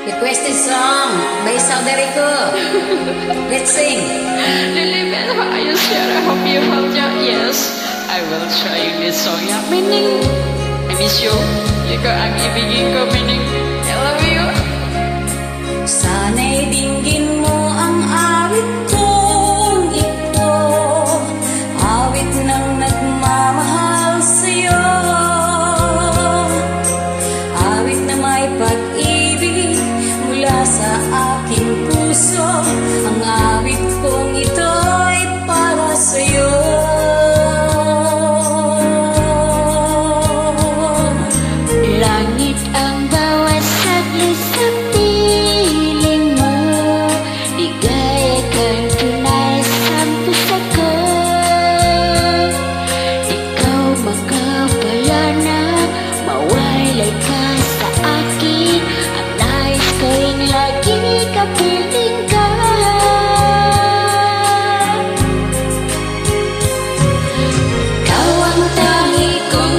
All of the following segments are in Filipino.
Requested song by Saudariku. Let's sing. Lily Bell, are you sure? I hope you found your yes. I will try this song. Yeah, meaning I miss you. Ikaw ang ibigin ko, meaning I love you. Sana'y dinggin mo ang awit kong ito, awit ng nagmamahal sa'yo, awit na may pag-ibig mula sa aking puso. Ang awit kong ito'y para sa'yo. Langit ang bawat saglit sa piling mo, ligayakan tunay sa puso ko. Ikaw makapayanan, mawalay ka sa akin. Ang nais ko'y lagi kapiling ka. Ikaw ang tangi kong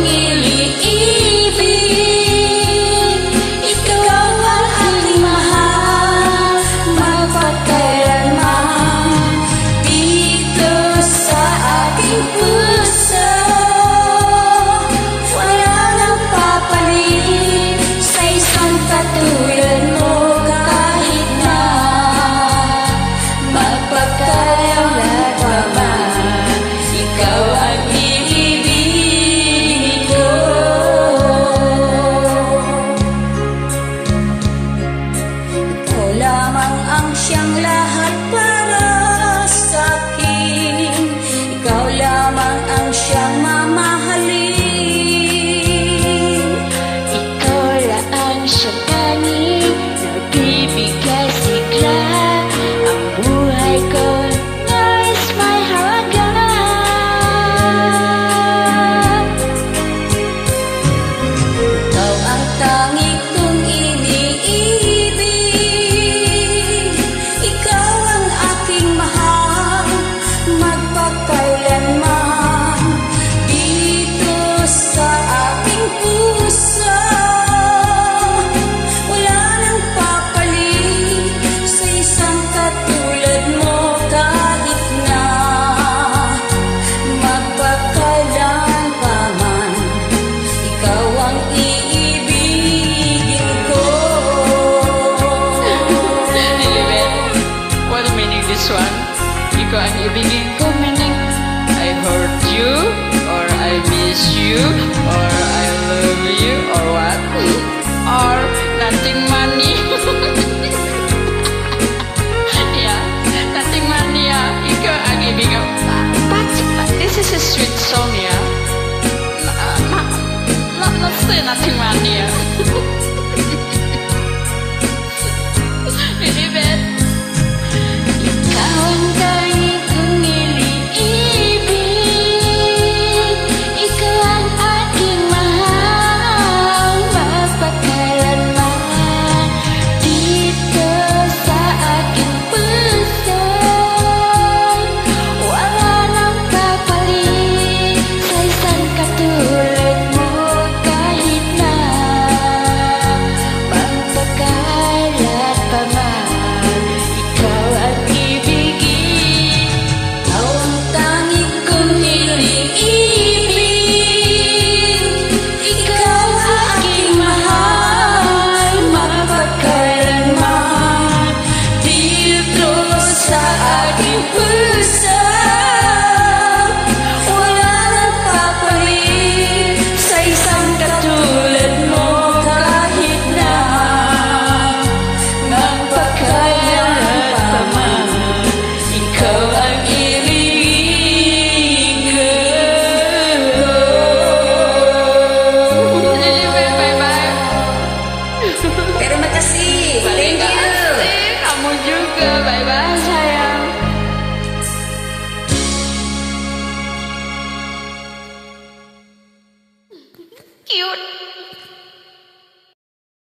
siyang lahat para sa akin. Ikaw lamang ang siyang mamahalin. Ikaw lang siya tanging nagbibigay sigla. Ang buhay ko nais may halaga. Ikaw ang tangi kong iniibig. Ikaw ang aking mahal, magpakailanman. Dito sa aking puso, wala nang papalit sa isang katulad mo. Kahit na magpakailan pa man, ikaw ang iibigin ko. Lilibet, what meaning this one? Ikaw ang ibigin ko.